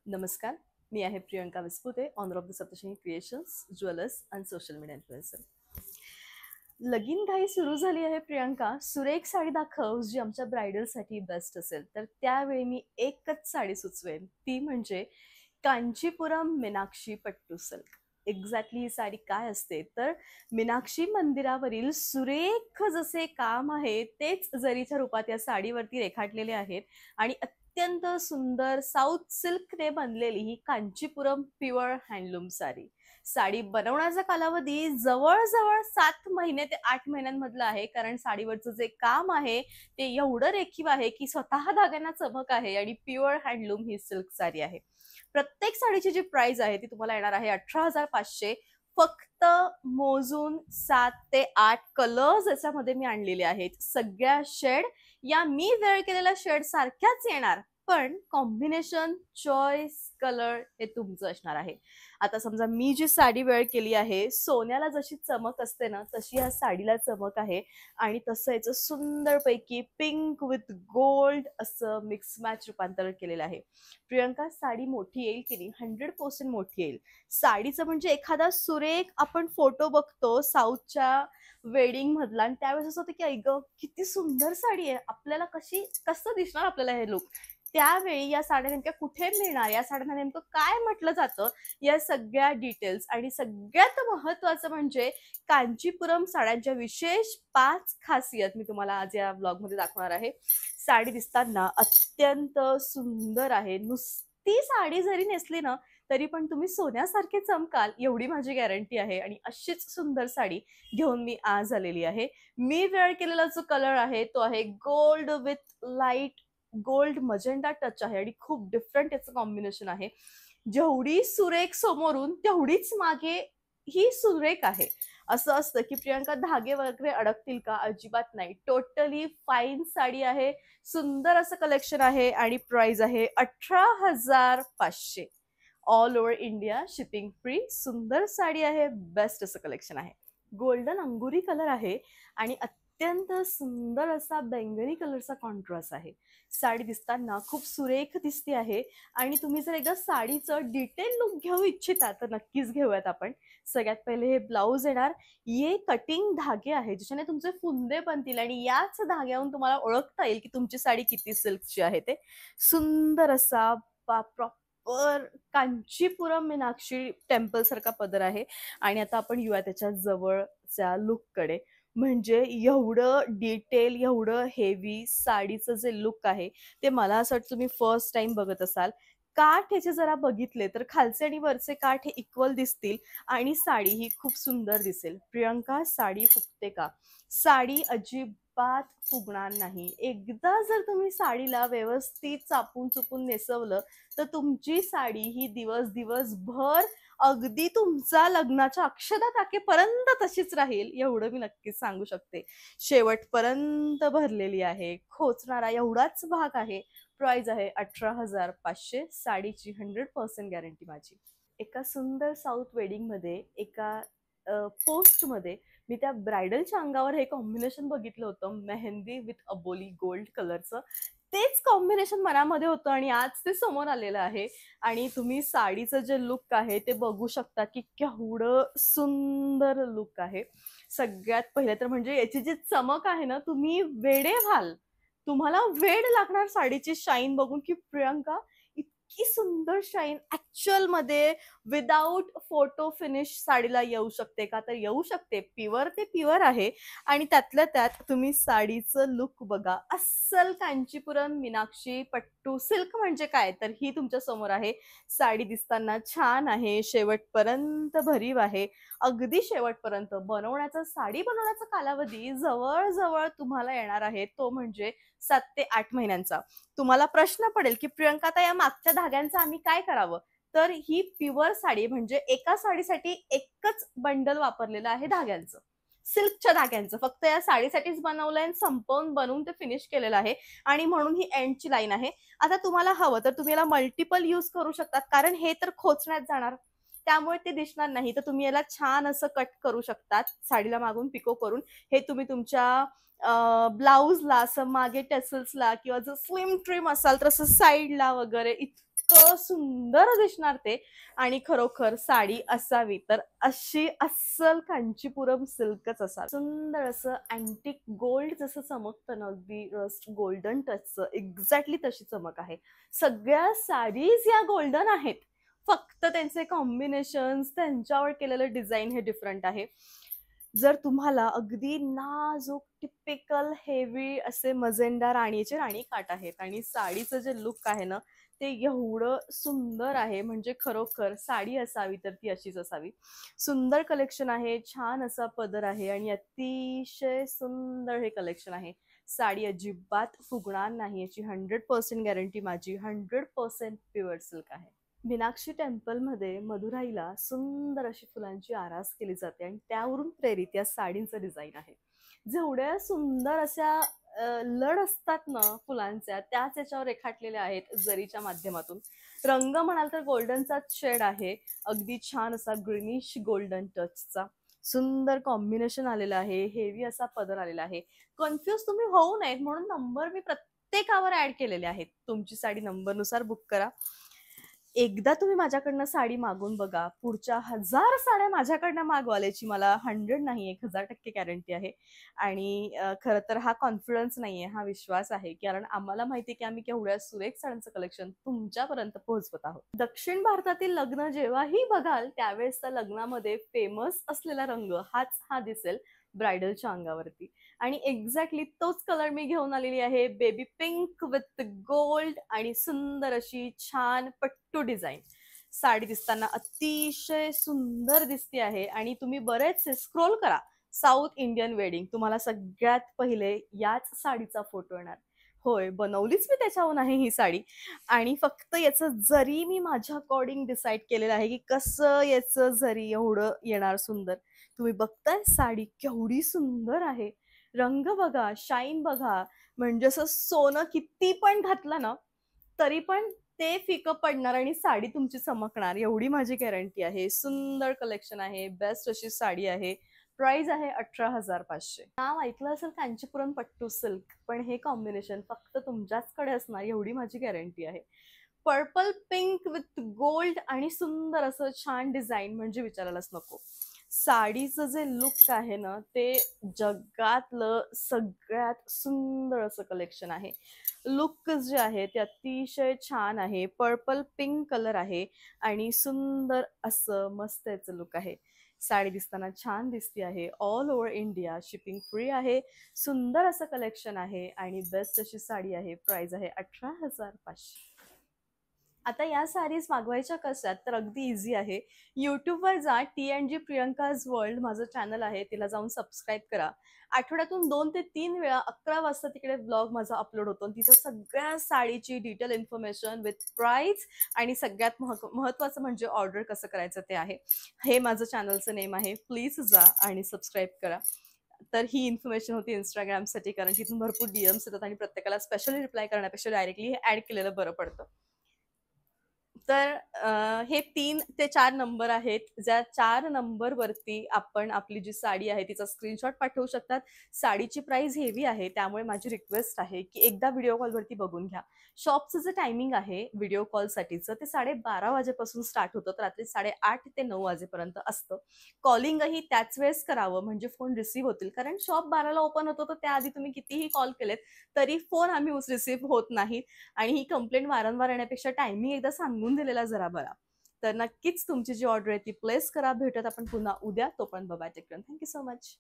नमस्कार. मी आहे Priyanka Vispute, owner of the Saptashrungi Creations, jewellers आणि सोशल मीडिया इन्फ्लुएन्सर. लगीन घाई सुरू झाली आहे प्रियंका. सुरेख साडी दाखव जी आमच्या ब्रायडलसाठी बेस्ट असेल. तर त्यावेळी मी एकच साडी सुचवेन, ती म्हणजे कांचीपुरम मीनाक्षी पट्टू सिल्क. एक्झॅक्टली ही साडी काय असते तर मीनाक्षी मंदिरावरील सुरेख जसे काम आहे तेच जरीच्या रूपात या साडीवरती रेखाटलेले आहेत आणि अत्यंत सुंदर साऊथ सिल्कने बनलेली ही कांचीपुरम प्युअर हँडलूम साडी. साडी बनवण्याचा कालावधी जवळजवळ 7 महिने ते 8 महिन्यांमधला आहे, कारण साडीवरचं जे काम आहे ते एवढं रेखीव आहे की स्वतः धाग्यांना चमक आहे आणि प्युअर हँडलूम ही सिल्क साडी आहे. प्रत्येक साडीची जी प्राइस आहे ती तुम्हाला येणार आहे 18,500. फक्त मोजून 7 ते 8 कलर्स याच्यामध्ये मी आणलेले आहेत. सगळ्या शेड या मी वेअर केलेल्या शेड सारख्याच येणार, पण कॉम्बिनेशन, चॉईस, कलर हे तुमचं असणार आहे. आता समजा मी जी साडी वेअर केली आहे, सोन्याला जशी चमक असते ना तशी ह्या साडीला चमक आहे आणि तसं याचं सुंदरपैकी पिंक विथ गोल्ड असं मिक्स मॅच रूपांतर केलेलं आहे. प्रियंका, साडी मोठी येईल की नाही? 100% मोठी येईल. साडीचं म्हणजे एखादा सुरेख आपण फोटो बघतो साऊथच्या वेडिंग मधला आणि त्यावेळेस असं होतं की ऐक किती सुंदर साडी आहे, आपल्याला कसं दिसणार आपल्याला हे लुक. त्यावेळी या साड्या नेमक्या कुठे मिळणार, या साड्यांना नेमकं काय म्हटलं जातं, या सगळ्या डिटेल्स आणि सगळ्यात महत्वाचं म्हणजे कांचीपुरम साड्यांच्या विशेष 5 खासियत मी तुम्हाला आज या ब्लॉग मध्ये दाखवणार आहे. साडी दिसताना अत्यंत सुंदर आहे. नुसती साडी जरी नेसली ना तरी पण तुम्ही सोन्यासारखे चमकाल एवढी माझी गॅरंटी आहे. आणि अशीच सुंदर साडी घेऊन मी आज आलेली आहे. मी वेअर केलेला जो कलर आहे तो आहे gold with light gold magenta touch आहे आणि खूप डिफरंट याचं कॉम्बिनेशन आहे. जेवढी सुरेख समोरून तेवढीच मागे ही सुरेख आहे. असं असतं की प्रियंका धागे वगैरे अडकतील का? अजिबात नाही. टोटली फाईन साडी आहे. सुंदर असं कलेक्शन आहे आणि प्राइस आहे 18,500. All over India shipping free. सुंदर साडी आहे, बेस्ट असं कलेक्शन आहे. गोल्डन अंगुरी कलर आहे आणि अत्यंत सुंदर असा बैंगनी कलरचा कॉन्ट्रास्ट आहे. साडी दिसताना खूप सुरेख दिसते आहे आणि तुम्ही जर एकदा साडीचं डिटेल लुक घेऊ इच्छिता तर नक्कीच घेऊयात आपण. सगळ्यात पहिले हे ब्लाऊज येणार. ये कटिंग धागे आहे ज्याच्याने तुमचे फुंदे बनतील आणि याच धाग्यावरून तुम्हाला ओळखता येईल की तुमची साडी किती सिल्कची आहे ते. सुंदर असा प्रॉपर कांचीपुरम मीनाक्षी टेम्पल सारखा पदर आहे. आणि आता आपण येऊया त्याच्या जवळच्या लुक कडे. म्हणजे एवढं डिटेल, एवढं हेवी साडीचं जे लुक आहे ते मला असं वाटतं तुम्ही फर्स्ट टाइम बघत असाल. काठ ह्याचे जरा बघितले तर खालचे आणि वरचे काठ हे इक्वल दिसतील आणि साडी ही खूप सुंदर दिसेल. प्रियंका, साडी फुगते का? साडी अजिबात फुगणार नाही. एकदा जर तुम्ही साडीला व्यवस्थित चापून चुपून नेसवलं तर तुमची साडी ही दिवसभर अगदी तुमचा लग्नाच्या अक्षता टाकेपर्यंत तशीच राहील, एवढं मी नक्कीच सांगू शकते. शेवटपर्यंत भरलेली आहे, खोचणारा एवढाच भाग आहे. प्राइस आहे 18,500. साडीची 100% गॅरंटी माझी. एका सुंदर साऊथ वेडिंग मध्ये एका पोस्ट मध्ये मी त्या ब्रायडलच्या अंगावर हे कॉम्बिनेशन बघितलं होतं, मेहंदी विथ अबोली गोल्ड कलरचं. तेच कॉम्बिनेशन मनामध्ये होतं आणि आज ते समोर आलेलं आहे. आणि तुम्ही साडीचं जे लुक आहे ते बघू शकता की केवढं सुंदर लुक आहे. सगळ्यात पहिले तर म्हणजे याची जी चमक आहे ना, तुम्ही वेडे व्हाल. तुम्हाला वेड लागणार साडीची शाईन बघून की प्रियंका इतकी सुंदर शाईन ऍक्च्युअल मध्ये विदाऊट फोटो फिनिश साडीला येऊ शकते का? तर येऊ शकते. प्युअर ते प्युअर आहे. आणि त्यातल्या त्यात तुम्ही साडीचं लुक बघा. अस्सल कांचीपुरम मीनाक्षी पट्टू सिल्क म्हणजे काय तर ही तुमच्या समोर आहे. साडी दिसताना छान आहे, शेवटपर्यंत भरीव आहे. अगदी शेवटपर्यंत. साडी बनवण्याचा कालावधी जवळजवळ तुम्हाला येणार आहे तो म्हणजे 7 ते 8 महिन्यांचा. तुम्हाला प्रश्न पडेल की प्रियंका, आता या मागच्या धाग्यांचं आम्ही काय करावं? तर ही प्युअर साडी म्हणजे एका साडीसाठी एकच बंडल वापरलेलं आहे धाग्यांचं, सिल्कच्या धाग्यांचं. फक्त या साडीसाठीच बनवलंय, संपवून बनवून ते फिनिश केलेलं आहे आणि म्हणून ही एंडची लाईन आहे. आता तुम्हाला हवं तर तुम्ही याला मल्टिपल यूज करू शकतात, कारण हे तर खोचण्यात जाणार त्यामुळे ते दिसणार नाही. तर तुम्ही याला छान असं कट करू शकतात साडीला मागून पिको करून. हे तुम्ही तुमच्या ब्लाऊजला असं मागे टेसल्सला किंवा जर स्लिम ट्रिम असाल तर असं साईडला वगैरे इतकं सुंदर दिसणार ते. आणि खरोखर साडी असावी तर अशी अस्सल कांचीपुरम सिल्कच असावी. सुंदर असं अँटिक गोल्ड जसं चमकतं ना, अगदी रस्ट गोल्डन टचचं, एक्झॅक्टली तशी चमक आहे. सगळ्या साडीज या गोल्डन आहेत, फक्त त्यांचे कॉम्बिनेशन्स, त्यांच्यावर केलेलं डिझाईन हे डिफरंट आहे. जर तुम्हाला अगदी नाजूक टिपिकल हेवी असे मजेंडा राणीचे राणी काठ आहेत आणि साडीचं जे लुक आहे ना ते एवढं सुंदर आहे, म्हणजे खरोखर साडी असावी तर ती अशीच असावी. सुंदर कलेक्शन आहे, छान असा पदर आहे आणि अतिशय सुंदर हे कलेक्शन आहे. साडी अजिबात फुगणार नाही याची 100% गॅरंटी माझी. 100% प्युअर सिल्क आहे. मीनाक्षी टेम्पलमध्ये मदुराईला सुंदर अशी फुलांची आरास केली जाते आणि त्यावरून प्रेरित या साडींचं डिझाईन आहे. जेवढ्या सुंदर अशा लड असतात ना फुलांच्या, त्याच याच्यावर रेखाटलेल्या आहेत जरीच्या माध्यमातून. रंग म्हणाल तर गोल्डनचाच शेड आहे, अगदी छान असा ग्रीनिश गोल्डन टचचा. सुंदर कॉम्बिनेशन आलेलं आहे, हेवी असा पदर आलेला आहे. कन्फ्युज तुम्ही होऊ नयेत म्हणून नंबर मी प्रत्येकावर ऍड केलेले आहेत. तुमची साडी नंबरनुसार बुक करा. एकदा तुम्ही माझ्याकडनं साडी मागून बघा, पुढच्या 1000 साड्या माझ्याकडनं मागवाल याची मला 100 नाही 1000% गॅरंटी आहे. आणि खरं तर हा कॉन्फिडन्स नाहीये, हा विश्वास आहे, कारण आम्हाला माहिती आहे की आम्ही केवढ्या सुरेख साड्यांचं कलेक्शन तुमच्यापर्यंत पोहोचवत आहोत. दक्षिण भारतातील लग्न जेव्हाही बघाल त्यावेळेस त्या लग्नामध्ये फेमस असलेला रंग हाच हा दिसेल ब्रायडलच्या अंगावरती. आणि एक्झॅक्टली तोच कलर मी घेऊन आलेली आहे, बेबी पिंक विथ गोल्ड आणि सुंदर अशी छान पट्टू डिझाईन. साडी दिसताना अतिशय सुंदर दिसते आहे आणि तुम्ही बरेचसे स्क्रोल करा, साऊथ इंडियन वेडिंग, तुम्हाला सगळ्यात पहिले याच साडीचा फोटो येणार. होय, बनवलीच मी त्याच्याहून आहे ही साडी. आणि फक्त याचं जरी मी माझ्या अकॉर्डिंग डिसाईड केलेलं आहे की कसं याचं जरी एवढं येणार सुंदर. तुम्ही बघताय साडी केवढी सुंदर आहे, रंग बघा, शाईन बघा, म्हणजे असं सोनं किती पण घातलं ना तरी पण ते फिकं पडणार आणि साडी तुमची चमकणार, एवढी माझी गॅरंटी आहे. सुंदर कलेक्शन आहे, बेस्ट अशी साडी आहे. प्राइस आहे 18,500. नाव ऐकलं असेल कांचीपुरम पट्टू सिल्क, पण हे कॉम्बिनेशन फक्त तुमच्याचकडे असणार एवढी माझी गॅरंटी आहे. पर्पल पिंक विथ गोल्ड आणि सुंदर असं छान डिझाईन, म्हणजे विचारायलाच नको. साडीचं जे लुक आहे ना ते जगातलं सगळ्यात सुंदर असं कलेक्शन आहे. लुक जे आहे ते अतिशय छान आहे, पर्पल पिंक कलर आहे आणि सुंदर असं मस्त याचं लुक आहे. साडी दिसताना छान दिसते आहे, all over India shipping free आहे. सुंदर असं कलेक्शन आहे आणि बेस्ट अशी साडी आहे. प्राइस आहे 18,500. आता या साडीज मागवायच्या कशात, तर अगदी इझी आहे. यूट्यूबवर जा, TNG प्रियंकाज वर्ल्ड माझं चॅनल आहे, तिला जाऊन सबस्क्राईब करा. आठवड्यातून 2 ते 3 वेळा 11 वाजता तिकडे ब्लॉग माझा अपलोड होतो. तिथं सगळ्या साडीची डिटेल इन्फॉर्मेशन विथ प्राइस आणि सगळ्यात महत्त्वाचं म्हणजे ऑर्डर कसं करायचं ते आहे. हे माझं चॅनलचं नेम आहे. प्लीज जा आणि सबस्क्राईब करा. तर ही इन्फॉर्मेशन होती इंस्टाग्रामसाठी, कारण तिथून भरपूर DMs येतात आणि प्रत्येकाला स्पेशली रिप्लाय करण्यापेक्षा डायरेक्टली हे ॲड केलेलं बरं पडतं. तर हे 3 ते 4 नंबर आहेत, ज्या 4 नंबरवरती आपण आपली जी साडी आहे तिचा स्क्रीनशॉट पाठवू शकतात. साडीची प्राइस हेवी आहे, त्यामुळे माझी रिक्वेस्ट आहे की एकदा व्हिडिओ कॉलवरती बघून घ्या. शॉपचं जे टायमिंग आहे व्हिडिओ कॉलसाठीचं ते 12:30 वाजेपासून स्टार्ट होतं, तर रात्री 8:30 ते 9 वाजेपर्यंत असतं. कॉलिंगही त्याच वेळेस करावं म्हणजे फोन रिसीव्ह होतील, कारण शॉप 12ला ओपन होतं, तर त्याआधी तुम्ही कितीही कॉल केलेत तरी फोन आम्ही रिसीव्ह होत नाहीत. आणि ही कंप्लेंट वारंवार येण्यापेक्षा टायमिंग एकदा सांगून दिलेला जरा बरा. तर नक्कीच तुमची जी ऑर्डर आहे ती प्लेस करा. भेटत आपण पुन्हा उद्या. तोपर्यंत bye, take care, thank you so much.